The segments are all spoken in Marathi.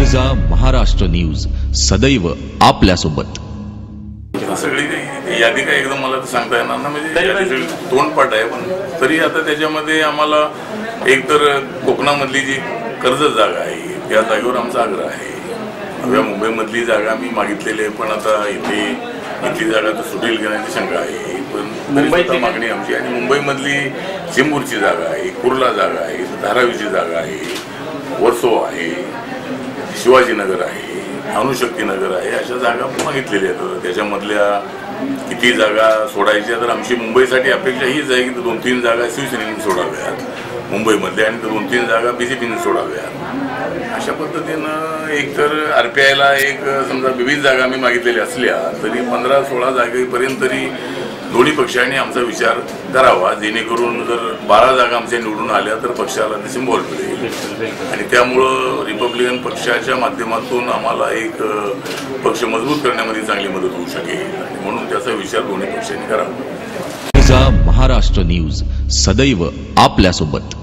ऊर्जा महाराष्ट्र न्यूज सदैव आपल्यासोबत। सगळी यादी काय एकदम मला तर सांगता येणार ना, म्हणजे तोंडपाठ आहे, पण तरी आता त्याच्यामध्ये आम्हाला एकतर कोकणामधली जी कर्जत जागा आहे त्या जागेवर आमचा आग्रह आहे। नव्या मुंबईमधली जागा मी मागितलेली आहे, पण आता इथली जागा तर सुटेल घेण्याची शंका आहे, पण मुंबईची मागणी आमची। आणि मुंबईमधली चेंबूरची जागा आहे, कुर्ला जागा आहे, धारावीची जागा आहे, वर्सो आहे, शिवाजीनगर आहे, अणुशक्तीनगर आहे, अशा जागा मागितलेल्या आहेत। त्याच्यामधल्या किती जागा सोडायच्या, तर आमची मुंबईसाठी अपेक्षा हीच आहे की 2-3 जागा शिवसेनेने सोडाव्यात मुंबईमध्ये आणि 2-3 जागा बीजेपीने सोडाव्यात। अशा पद्धतीनं एकतर RPIला एक समजा 20 जागा आम्ही मागितलेल्या असल्या तरी 15-16 जागेपर्यंत तरी दोन्ही पक्षांनी आमचा विचार करावा, जेणेकरून जर 12 जागा आमच्या निवडून आल्या तर पक्षाला ते सिंबॉल मिळेल आणि त्यामुळं रिपब्लिकन पक्षाच्या माध्यमातून आम्हाला एक पक्ष मजबूत करण्यामध्ये चांगली मदत होऊ शकेल आणि म्हणून त्याचा विचार दोन्ही पक्षांनी करावा। ऊर्जा महाराष्ट्र न्यूज सदैव आपल्यासोबत।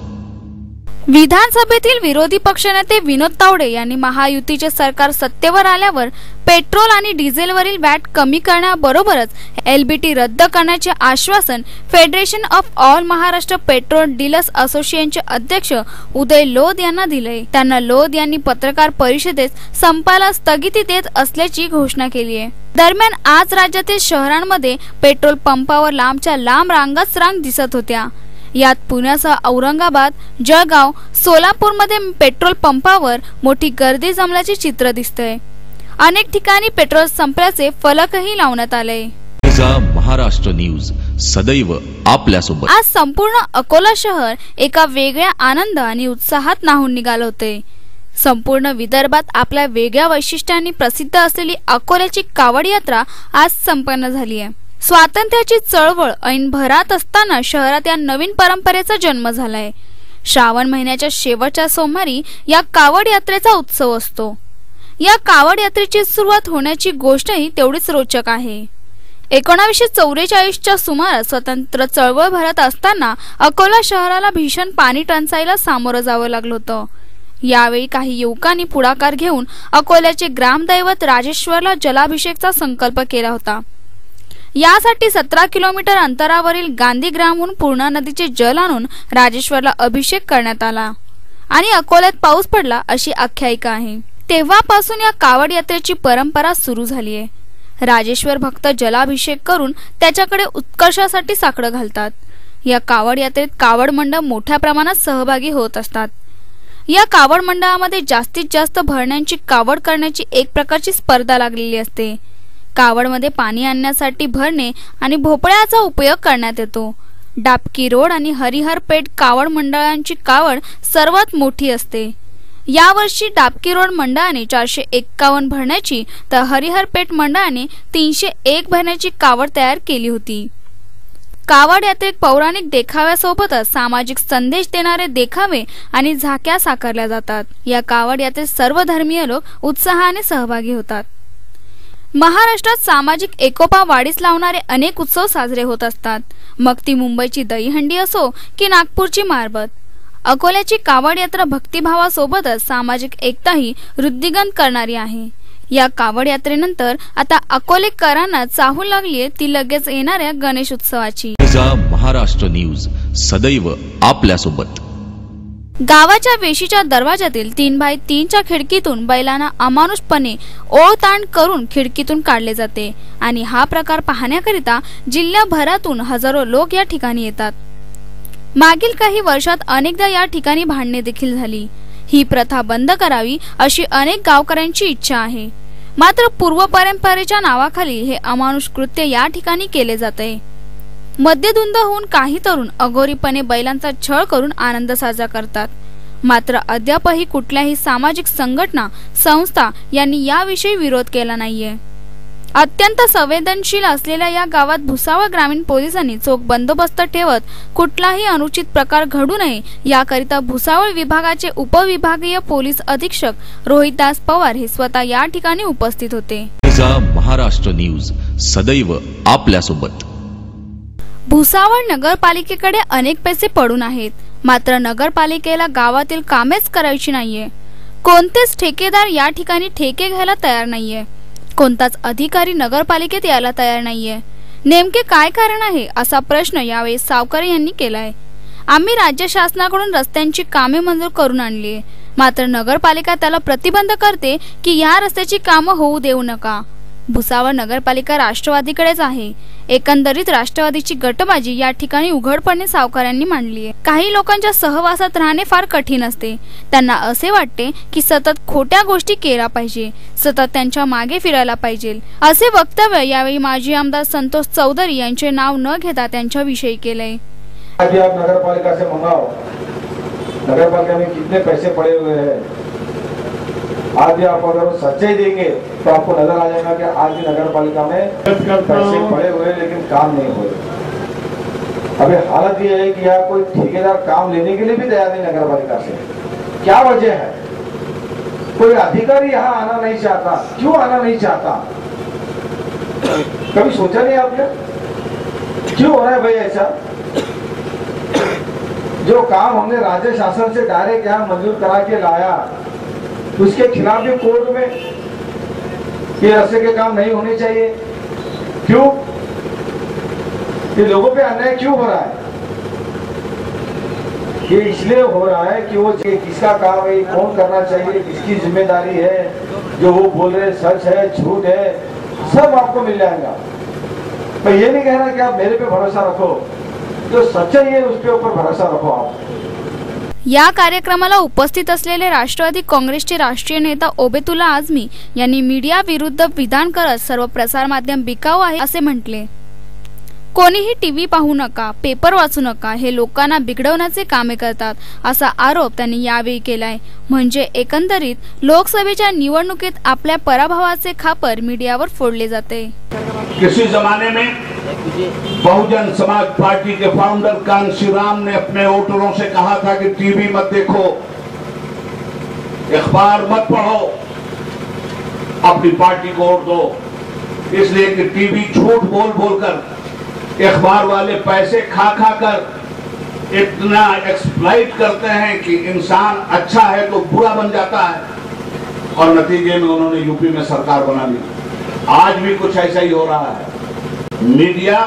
विधानसभेतील विरोधी पक्षनेते विनोद तावडे यांनी महायुतीचे सरकार सत्तेवर आल्यावर पेट्रोल आणि डिझेलवरील वॅट कमी करण्याबरोबरच LBT रद्द करण्याचे आश्वासन federation of all Maharashtra petrol dealers असोसिएशनचे अध्यक्ष उदय लोध यांना दिले। त्यांना लोध यांनी पत्रकार परिषदेत संपाला स्थगिती देत असल्याची घोषणा केली आहे। दरम्यान आज राज्यातील शहरांमध्ये पेट्रोल पंपावर लांबच्या लांब रांगाच रांग दिसत होत्या। यात पुण्यासह औरंगाबाद, जळगाव, सोलापूरमध्ये पेट्रोल पंपावर मोठी गर्दी जमल्याचे चित्र दिसतंय। अनेक ठिकाणी पेट्रोल संपल्याचे फलकही लावण्यात आले। ऊर्जा महाराष्ट्र न्यूज सदैव आपल्यासोबत। आज संपूर्ण अकोला शहर एका वेगळ्या आनंद आणि उत्साहात न्हाऊन निघाले होते। संपूर्ण विदर्भात आपल्या वेगळ्या वैशिष्ट्यांनी प्रसिद्ध असलेली अकोल्याची कावड यात्रा आज संपन्न झाली आहे। स्वातंत्र्याची चळवळ ऐन भरात असताना शहरात या नवीन परंपरेचा जन्म झालाय। श्रावण महिन्याच्या शेवटच्या सोमवारी या कावड यात्रेचा उत्सव असतो। या कावड यात्रेची सुरुवात होण्याची गोष्टही तेवढीच रोचक आहे। 1944च्या सुमारास स्वतंत्र चळवळ भरत असताना अकोला शहराला भीषण पाणी टंचाईला सामोरं जावं लागलं होतं। यावेळी काही युवकांनी पुढाकार घेऊन अकोल्याचे ग्रामदैवत राजेश्वरला जलाभिषेकचा संकल्प केला होता। यासाठी 17 किलोमीटर अंतरावरील गांधीग्रामहून पूर्णा नदीचे जल आणून राजेश्वरला अभिषेक करण्यात आला आणि अकोल्यात पाऊस पडला अशी आख्यायिका आहे। तेव्हापासून या कावड यात्रेची परंपरा सुरू झाली आहे। राजेश्वर भक्त जलाभिषेक करून त्याच्याकडे उत्कर्षासाठी साकडं घालतात। या कावड यात्रेत कावड मंडळ मोठ्या प्रमाणात सहभागी होत असतात। या कावड मंडळामध्ये जास्तीत जास्त भरण्यांची कावड करण्याची एक प्रकारची स्पर्धा लागलेली असते। कावडमध्ये पाणी आणण्यासाठी भरणे आणि भोपळ्याचा उपयोग करण्यात येतो। डाबकी रोड आणि हरिहर पेठ कावड मंडळांची कावड सर्वात मोठी असते। यावर्षी डाबकी रोड मंडळाने 451 भरण्याची तर हरिहर पेठ मंडळाने 301 भरण्याची कावड तयार केली होती। कावड यात्रेत पौराणिक देखाव्यासोबतच सामाजिक संदेश देणारे देखावे आणि झाक्या साकारल्या जातात। या कावड यात्रेत सर्व धर्मीय लोक उत्साहाने सहभागी होतात। महाराष्ट्रात सामाजिक एकोपा वाढीस लावणारे अनेक उत्सव साजरे होत असतात, मग ती मुंबईची दहीहंडी असो की नागपूरची मारबत। अकोल्याची कावड यात्रा भक्तिभावासोबतच सामाजिक एकताही वृद्धिंगत करणारी आहे। या कावड यात्रेनंतर आता अकोलेकरांना चाहूल लागलीये ती लगेच येणाऱ्या गणेश उत्सवाची। ऊर्जा महाराष्ट्र न्यूज सदैव आपल्यासोबत। गावाच्या वेशीच्या दरवाजातील 3x3च्या खिडकीतून बैलांना अमानुषपणे ओळताण करून खिडकीतून काढले जाते आणि हा प्रकार पाहण्याकरिता जिल्ह्याभरातून हजारो लोक या ठिकाणी येतात। मागील काही वर्षात अनेकदा या ठिकाणी भांडणे देखील झाली। ही प्रथा बंद करावी अशी अनेक गावकऱ्यांची इच्छा आहे, मात्र पूर्व परंपरेच्या नावाखाली हे अमानुष कृत्य या ठिकाणी केले जाते। मद्यधुंद होऊन काही तरुण अघोरीपणे बैलांचा छळ करून आनंद साजरा करतात, मात्र अद्यापही कुठल्याही सामाजिक संघटना संस्था यांनी याविषयी विरोध केला नाहीये। अत्यंत संवेदनशील असलेल्या या गावात भुसावळ ग्रामीण पोलिसांनी चोख बंदोबस्त ठेवत कुठलाही अनुचित प्रकार घडू नये याकरिता भुसावळ विभागाचे उपविभागीय पोलीस अधीक्षक रोहितदास पवार हे स्वतः या ठिकाणी उपस्थित होते। महाराष्ट्र न्यूज सदैव आपल्यासोबत। भुसावळ नगरपालिकेकडे अनेक पैसे पडून आहेत, मात्र नगरपालिकेला गावातील कामेच करायची नाहीये। कोणतेच ठेकेदार या ठिकाणी ठेके घ्यायला तयार नाहीये, कोणताच अधिकारी नगरपालिकेत यायला तयार नाहीये. नेमके काय कारण आहे असा प्रश्न यावेळी सावकारे यांनी केलाय. आम्ही राज्य शासनाकडून रस्त्यांची कामे मंजूर करून आणली, मात्र नगरपालिका त्याला प्रतिबंध करते की या रस्त्याची कामं होऊ देऊ नका. भुसावळ नगरपालिका राष्ट्रवादीकडेच आहे. एकंदरीत राष्ट्रवादीची गटबाजी या ठिकाणी उघडपणे सावकारांनी मांडली आहे. काही लोकांच्या सहवासात राहणे फार कठीण असते. त्यांना असे वाटते की सतत खोट्या गोष्टी केल्या पाहिजे, सतत त्यांच्या मागे फिरायला पाहिजे, असे वक्तव्य यावेळी माजी आमदार संतोष चौधरी यांचे नाव न घेता त्यांच्याविषयी केले. आज आप नगरपालिका से मंगाओ, नगरपालिका में कितने पैसे पड़े हुए हैं, आज आप अगर सच्चाई देंगे तो आपको नजर आ जाएगा कि आज भी नगरपालिका में पैसे पड़े हुए हैं लेकिन काम नहीं हो रहे. अभी हालत ये है कि यहाँ कोई ठेकेदार काम लेने के लिए भी तैयार नहीं नगरपालिका से. क्या वजह है? कोई अधिकारी यहाँ आना नहीं चाहता. क्यों आना नहीं चाहता? कभी सोचा नहीं आपने क्यों हो रहा है भाई ऐसा? जो काम हमने राज्य शासन से डायरेक्ट यहाँ मंजूर करा के लाया, उसके खिलाफ भी कोर्ट में ये रास्ते के काम नहीं होने चाहिए. क्यों? ये लोगों पे अन्याय क्यों हो रहा है? ये इसलिए हो रहा है कि वो किसका काम है, कौन करना चाहिए, किसकी जिम्मेदारी है, जो वो बोल रहे सच है झूठ है, सब आपको मिल जाएगा. मैं ये नहीं कह रहा कि आप मेरे पे भरोसा रखो, जो सच्चाई है उसके ऊपर भरोसा रखो आप. या कार्यक्रमाला उपस्थित असलेले राष्ट्रवादी काँग्रेसचे राष्ट्रीय नेता ओबेतुल्ला आझमी यांनी मीडिया विरुद्ध विधान करत सर्व प्रसार माध्यम बिकाऊ आहे असे म्हटले. कोणीही टीव्ही पाहू नका, पेपर वाचू नका, हे लोकांना बिघडवण्याचे कामे करतात असा आरोप त्यांनी यावेळी केलाय. म्हणजे एकंदरीत लोकसभेच्या निवडणुकीत आपल्या पराभवाचे खापर मीडियावर फोडले जाते. किसी जमाने में बहुजन समाज पार्टी के फाउंडर कांशी राम ने अपने वोटरों से कहा था कि टीवी मत देखो, अखबार मत पढ़ो, अपनी पार्टी को वोट दो. इसलिए कि टीवी झूठ बोल बोलकर, अखबार वाले पैसे खा खा कर इतना एक्सप्लॉइट करते हैं कि इंसान अच्छा है तो बुरा बन जाता है, और नतीजे में उन्होंने यूपी में सरकार बना ली. आज भी कुछ ऐसा ही हो रहा है. मीडिया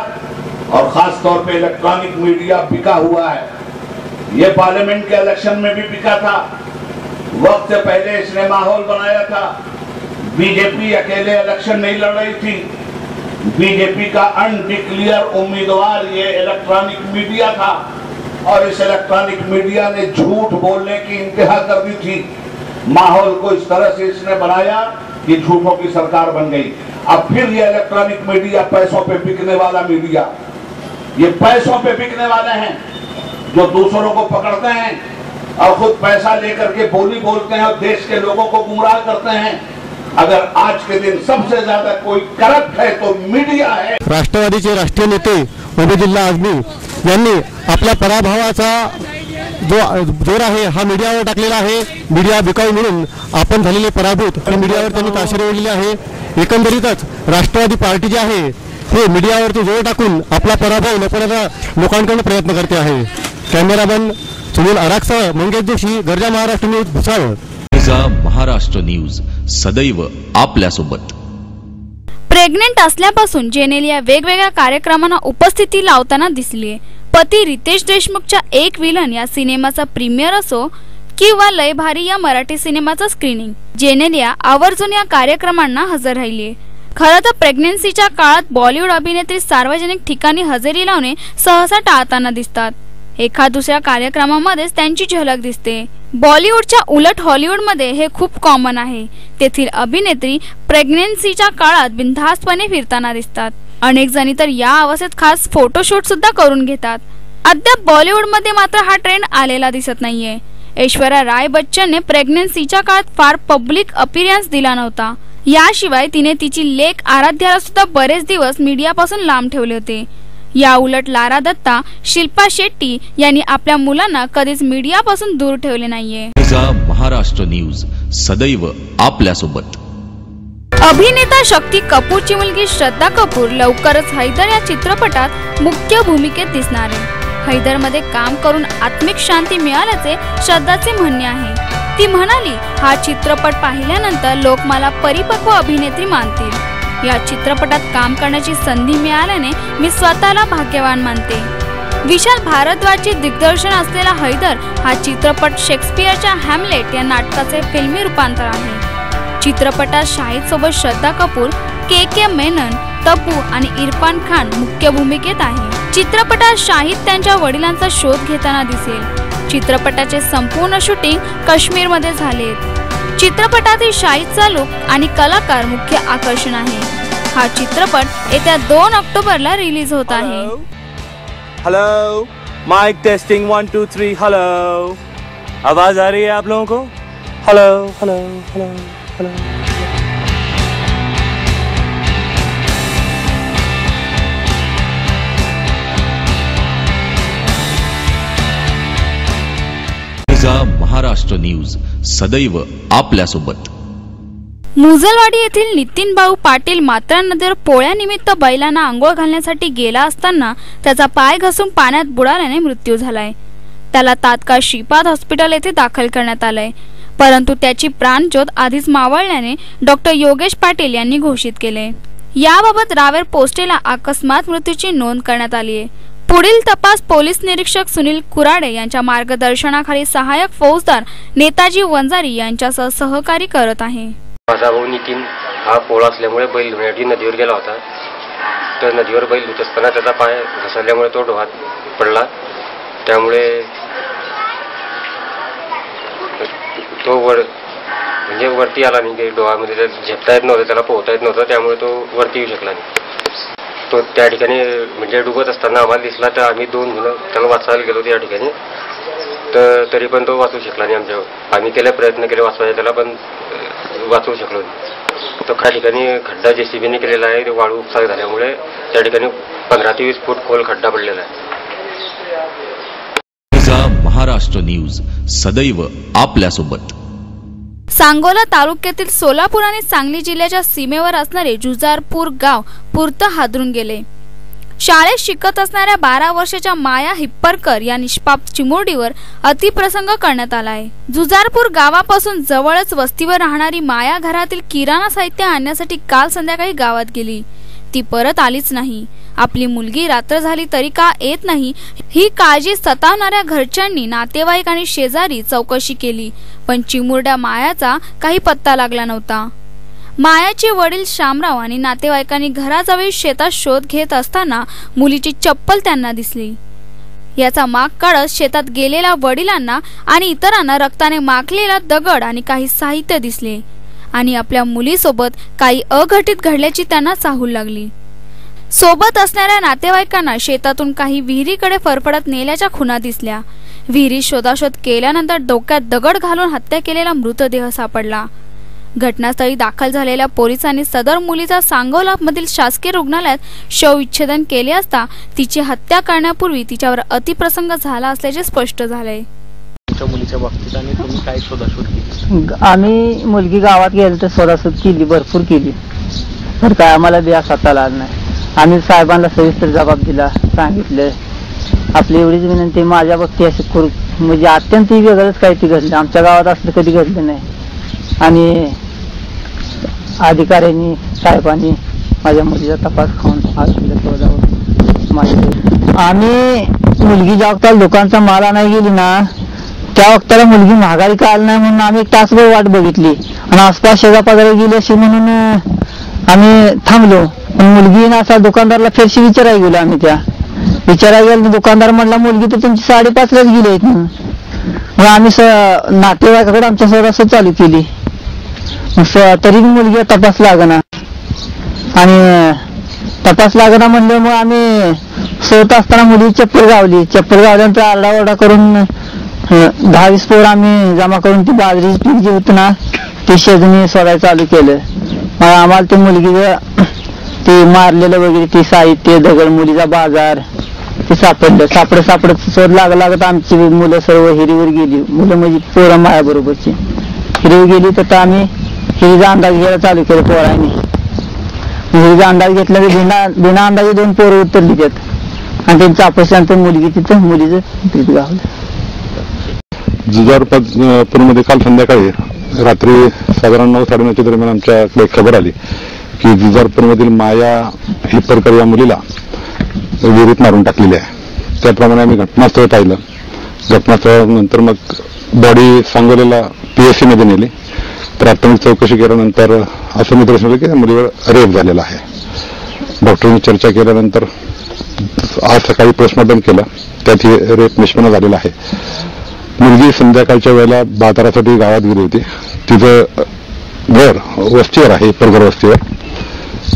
और खास तौर पे इलेक्ट्रॉनिक मीडिया बिका हुआ है. ये पार्लियामेंट के इलेक्शन में भी बिका था. वक्त से पहले इसने माहौल बनाया था. बीजेपी अकेले इलेक्शन नहीं लड़ रही थी. बीजेपी का अनडिक्लेयर उम्मीदवार ये इलेक्ट्रॉनिक मीडिया था, और इस इलेक्ट्रॉनिक मीडिया ने झूठ बोलने की इंतहा कर दी थी. माहौल को इस तरह से इसने बनाया कि झूठों की सरकार बन गई. अब फिर ये इलेक्ट्रॉनिक मीडिया पैसों पे बिकने वाला मीडिया, ये पैसों पे बिकने वाले हैं जो दूसरों को पकड़ते हैं और खुद पैसा लेकर के बोली बोलते हैं और देश के लोगों को गुमराह करते हैं. अगर आज के दिन सबसे ज्यादा कोई करप्ट है तो मीडिया है. राष्ट्रवादीचे राष्ट्रीय नेते ओबेतुल्ला आझमी यांनी आपल्या पराभवाचा जो जोर आहे हा मीडियावर टाकलेला आहे. मीडिया बिकाऊ म्हणून आपण झालेले पराभूत आणि मीडियावर त्यांनी ताशेरे ओढलेले आहे. एकंदरीतच राष्ट्रवादी पार्टी जी आहे हे मीडियावरती जोर टाकून आपला पराभव लपवण्याचा लोकांकडून प्रयत्न करते आहे. कॅमेरामॅन सुनील आराखसह मंगेश जोशी, गर्जा महाराष्ट्र न्यूज, भुसावळ. महाराष्ट्र न्यूज सदैव आपल्यासोबत. प्रेग्नेंट असल्यापासून जेनेलिया वेगवेगळ्या कार्यक्रमांना उपस्थिती लावताना दिसलीये. पती रितेश देशमुखच्या एक विलन या सिनेमाचा प्रीमियर असो किंवा लय भारी या मराठी सिनेमाचा स्क्रीनिंग, जेनेलिया आवर्जून या कार्यक्रमांना हजर राहिलीये. खरं तर प्रेग्नेन्सीच्या काळात बॉलिवूड अभिनेत्री सार्वजनिक ठिकाणी हजेरी लावणे सहसा टाळताना दिसतात. एखाद दुसऱ्या कार्यक्रमामध्येच त्यांची झलक दिसते. बॉलिवूडच्या उलट हॉलिवूडमध्ये हे खूप कॉमन आहे. तेथील अभिनेत्री प्रेग्नेन्सीच्या काळात बिनधास्तपणे फिरताना दिसतात. अनेक जणी तर या अवस्थेत खास फोटोशूट सुद्धा करून घेतात. अद्याप बॉलिवूडमध्ये मात्र हा ट्रेंड आलेला दिसत नाहीये. ऐश्वर्या राय बच्चनने प्रेग्नेन्सीच्या काळात फार पब्लिक अपीयरन्स दिला नव्हता. याशिवाय तिने तिची लेक आराध्याला सुद्धा बरेच दिवस मीडियापासून लांब ठेवले होते. या उलट लारा दत्ता, शिल्पा शेट्टी यांनी आपल्या मुलांना कधीच मीडियापासून दूर ठेवले नाहीये. महाराष्ट्र न्यूज सदैव आपल्यासोबत. अभिनेता शक्ती कपूरची मुलगी श्रद्धा कपूर लवकरच हैदर या चित्रपटात मुख्य भूमिकेत दिसणार आहे. हैदरमध्ये काम करून आत्मिक शांती मिळाल्याचे श्रद्धाचे म्हणणे आहे. ती म्हणाली, हा चित्रपट पाहिल्यानंतर लोक मला परिपक्व अभिनेत्री मानतील। या चित्रपटात काम करण्याची संधी मिळाल्याने मी स्वतःला भाग्यवान मानते। विशाल भारद्वाजचे दिग्दर्शन असलेला हैदर हा चित्रपट शेक्सपियरच्या हॅमलेट या नाटकाचे फिल्मी रूपांतर आहे। चित्रपटात शाहिद सोबत श्रद्धा कपूर, के मेनन, तब्बू आणि इरफान खान मुख्य भूमिकेत आहे। चित्रपटात शाहिद त्यांच्या वडिलांचा शोध घेताना दिसेल। चित्रपटाचे संपूर्ण शूटिंग काश्मीर मध्ये झाले। चित्रपटातील शाहिदचा लुक आणि कलाकार मुख्य आकर्षण आहे। हा चित्रपट येत्या 2 ऑक्टोबरला रिलीज होत आहे। Hello, mic testing 1 2 3। हेलो, आवाज आ रही है आप लोगों को? Hello hello hello hello. Maharashtra news सदैव आपल्यासोबत। मुजलवाडी येथील नितीन भाऊ पाटील मात्रा नदीवर पोळ्यानिमित्त बैलांना आंघोळ घालण्यासाठी गेला असताना त्याचा पाय घसरून पाण्यात बुडाल्याने मृत्यू झालाय। त्याला तात्काळ श्रीपाद हॉस्पिटल येथे दाखल करण्यात आलंय, परंतु त्याची प्राणज्योत आधीच मावळल्याने डॉक्टर योगेश पाटील यांनी घोषित केले। याबाबत रावेर पोस्टेला अकस्मात मृत्यूची नोंद करण्यात आली आहे। पुढील तपास पोलीस निरीक्षक सुनील कुराडे यांच्या मार्गदर्शनाखाली सहाय्यक फौजदार नेताजी वंजारी यांच्यासह सहकारी करत आहे। माझा भाऊ नितीन हा पोळा असल्यामुळे बैल धुण्यासाठी नदीवर गेला होता। तर नदीवर बैल धुत असताना त्याचा पाय घसरल्यामुळे तो डोहात पडला। त्यामुळे तो म्हणजे वरती आला नाही। डोहामध्ये झेपता येत नव्हतं, त्याला पोहता येत नव्हतं, त्यामुळे तो वरती येऊ शकला नाही। तो त्या ठिकाणी म्हणजे डुबत असताना आम्हाला दिसला, तर आम्ही 2 जण त्याला वाचवायला गेलो त्या ठिकाणी। तर तरी पण तो वाचू शकला नाही आमच्यावर। आम्ही केला प्रयत्न केले वाचवायचा त्याला, पण वाचवू शकलो नाही। तो काही ठिकाणी खड्डा JCBने केलेला आहे। वाळू उपसा झाल्यामुळे त्या ठिकाणी 15 ते 20 फूट खोल खड्डा पडलेला आहे। महाराष्ट्र न्यूज सदैव आपल्यासोबत। सांगोला तालुक्यातील सोलापूर आणि सांगली जिल्ह्याच्या सीमेवर असणारे जुजारपूर गाव पुरतं हादरून गेले। शाळेत शिकत असणाऱ्या 12 वर्षाच्या माया हिप्परकर या निष्पाप चिमुरडीवर अतिप्रसंग करण्यात आलाय। जुजारपूर गावापासून जवळच वस्तीवर राहणारी माया घरातील किराणा साहित्य आणण्यासाठी काल संध्याकाळी गावात गेली। ती परत आलीच नाही। आपली मुलगी रात्र झाली तरी का येत नाही ही काळजी सतावणाऱ्या घरच्यांनी नातेवाईक आणि शेजारी चौकशी केली, पण चिमुरड्या मायाचा काही पत्ता लागला नव्हता। मायाचे वडील शामराव आणि नातेवाईकांनी घराजवळ शेतात शोध घेत असताना मुलीची चप्पल त्यांना दिसली। याचा माग काढत शेतात गेलेल्या वडिलांना आणि इतरांना रक्ताने माखलेला दगड आणि काही साहित्य दिसले आणि आपल्या मुलीसोबत काही अघटित घडल्याची त्यांना चाहूल लागली। सोबत असणाऱ्या नातेवाईकांना शेतातून काही विहिरीकडे फरफडत नेल्याच्या खुणा दिसल्या। विहिरी शोधाशोध केल्यानंतर डोक्यात दगड घालून हत्या केलेला मृतदेह सापडला। घटनास्थळी दाखल झालेल्या पोलिसांनी सदर मुलीचा सांगोला मधील शासकीय रुग्णालयात शवविच्छेदन केले असता तिची हत्या करण्यापूर्वी तिच्यावर अतिप्रसंग झाला असल्याचे स्पष्ट झाले। मुलीच्या बाबतीत आणि तुम्ही काय शोधाशोध केली? आम्ही मुलगी गावात गेलो तर शोधाशोध केली, भरपूर केली, तर काय आम्हाला बिया साताला आला नाही। आम्ही साहेबांना सविस्तर जबाब दिला, सांगितलं आपली एवढीच विनंती। माझ्या बाबतीत असे म्हणजे अत्यंत वेगळंच काही ते घडलं, आमच्या गावात असलं कधी घडलं नाही। आणि अधिकाऱ्यांनी साहेबांनी माझ्या मुलीचा तपास खाऊन आम्ही मुलगी ज्या वक्ताला दुकानचा माल नाही गेली ना त्या वक्ताला मुलगी माघारी का आली नाही म्हणून आम्ही 1 तासभर वाट बघितली आणि आसपास शेजापाजारी गेली अशी म्हणून आम्ही थांबलो। पण मुलगी ना असा दुकानदारला फेरशी विचारायला गेलो। आम्ही त्या विचारायला गेलो, दुकानदार म्हणला मुलगी तर तुमची 5:30लाच गेली आहेत म्हणून। मग आम्ही नातेवाईकाकडे आमच्या शोधाशोध चालू केली, तरी मुलगी तपास लागना आणि तपास लागना म्हणलं मग आम्ही शोधत असताना मुली चप्पल गावल्यानंतर आरडाओरडा करून 10-20 पोर आम्ही जमा करून ती बाजरीची पीक जी होती ना ती शेजणी शोधायला चालू केलं। मग आम्हाला ते मुलगीचं ते मारलेलं वगैरे ते साहित्य दगड मुलीचा बाजार ते सापडत शोध लागत आमची मुलं सर्व हिरीवर गेली। मुलं म्हणजे पोरं माया बरोबरची हिरीवर गेली तर आम्ही हिरीचा अंदाज घ्यायला चालू केलं पोरांनी। हिरीचा अंदाज घेतला की बिना अंदाजे 2 पोरं उतरली त्यात आणि त्यांचं अपयशानंतर मुलगी तिथं मुलीचं गावलं। जुजारपूरमध्ये काल संध्याकाळी रात्री साधारण 9-9:30 दरम्यान आमच्याकडे खबर आली की जुजारपूरमधील माया हिप्परकर या मुलीला विहिरीत मारून टाकलेली आहे. त्याप्रमाणे आम्ही घटनास्थळ पाहिलं. घटनास्थळानंतर मग बॉडी सांगोलेला PSC मध्ये नेली. प्राथमिक चौकशी केल्यानंतर असं निदर्शन आलं की त्या मुलीवर रेप झालेला आहे. डॉक्टरांनी चर्चा केल्यानंतर आज सकाळी पोस्टमॉर्टम केलं. त्यात ही रेप निष्पन्न झालेला आहे. मुलगी संध्याकाळच्या वेळेला बाजारासाठी गावात गेली होती. तिचं घर वस्तीवर आहे, हिप्परकर वस्तीवर.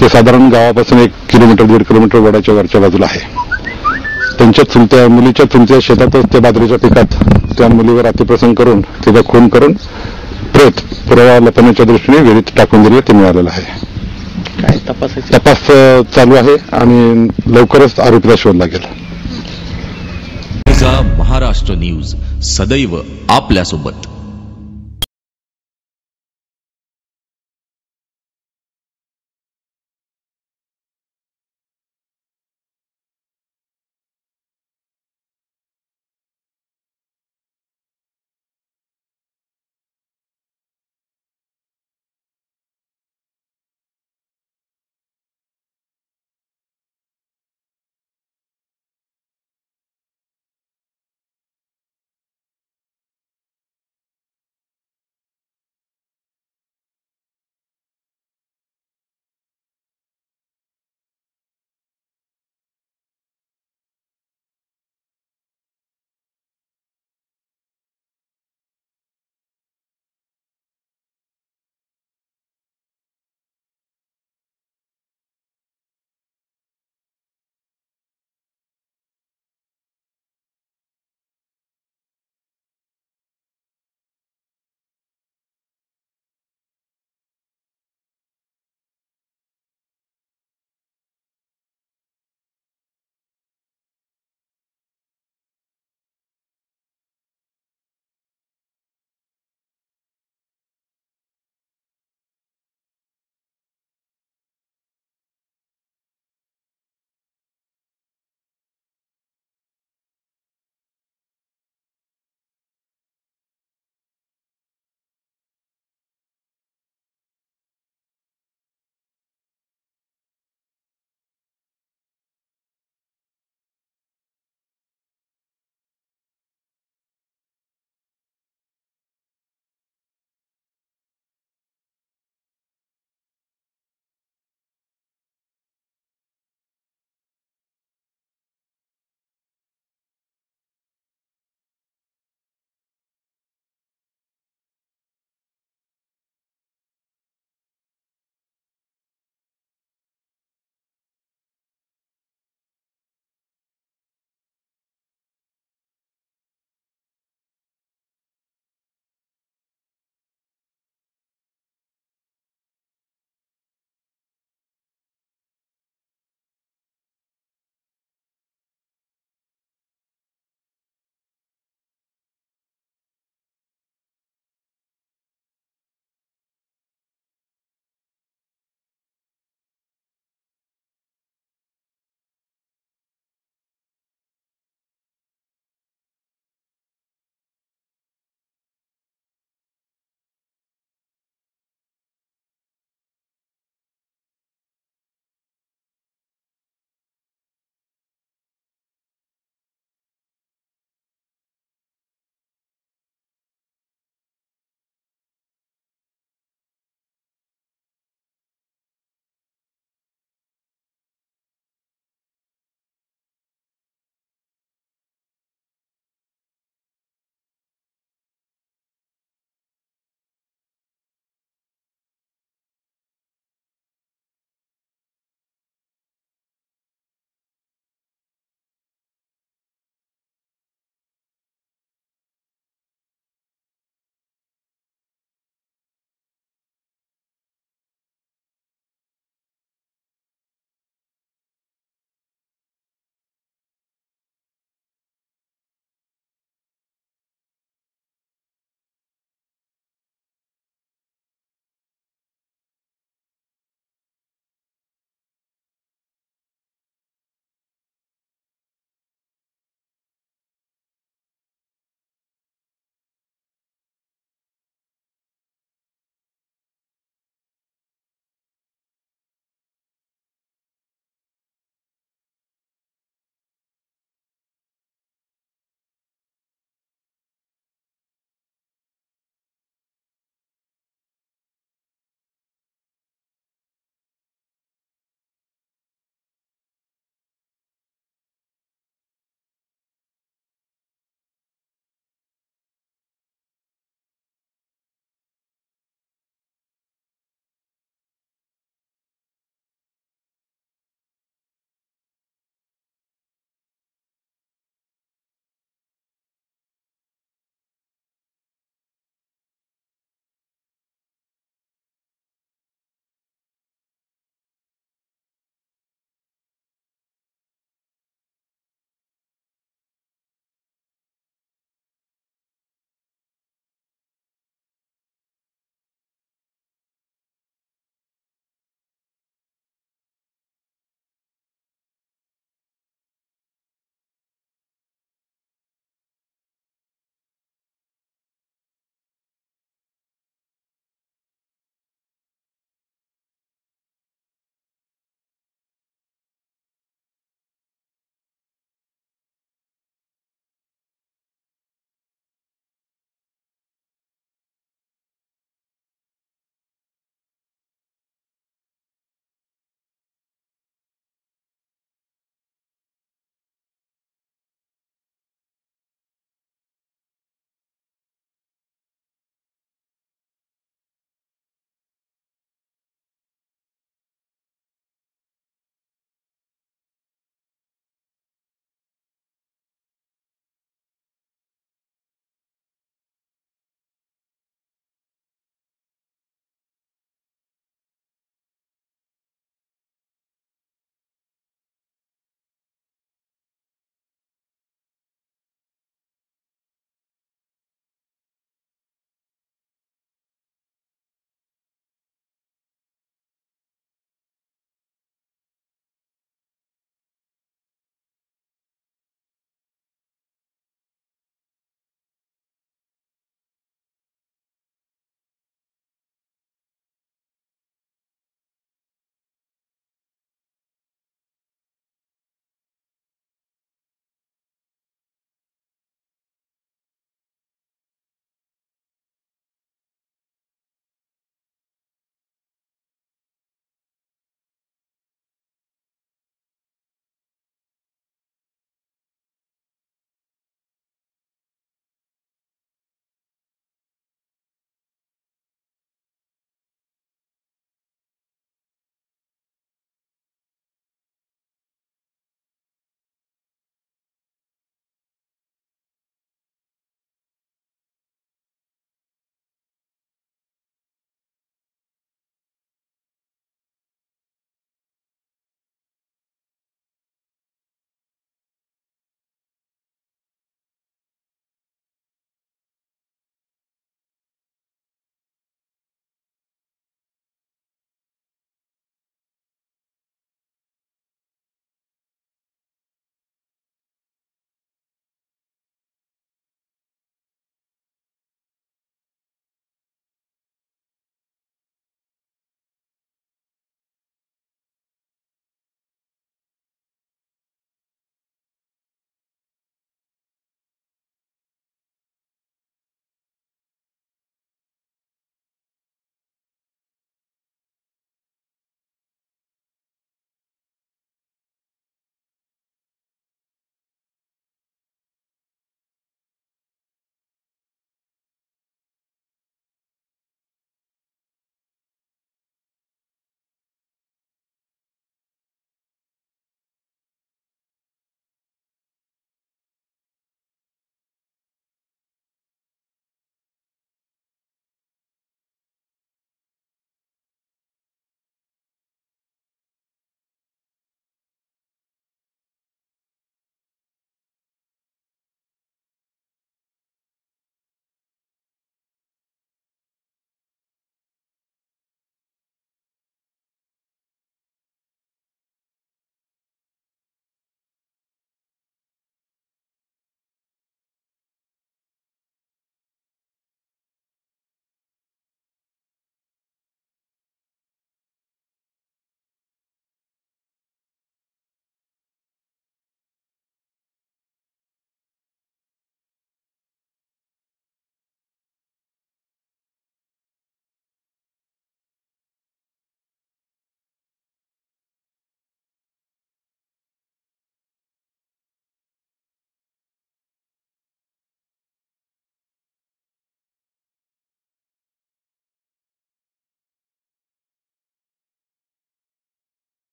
ते साधारण गावापासून 1-1.5 किलोमीटर वडाच्या वरच्या बाजूला आहे. त्यांच्या मुलीच्या चुलत्या शेतातच त्या बाजरीच्या पिकात त्या मुलीवर अतिप्रसंग करून तिचा खून करून प्रेत पुरावा लपवण्याच्या दृष्टीने विहिरीत टाकून दिले ते मिळालेलं आहे. तपास चालू आहे आणि लवकरच आरोपीला शोध लागेल. महाराष्ट्र न्यूज सदैव आपल्यासोबत.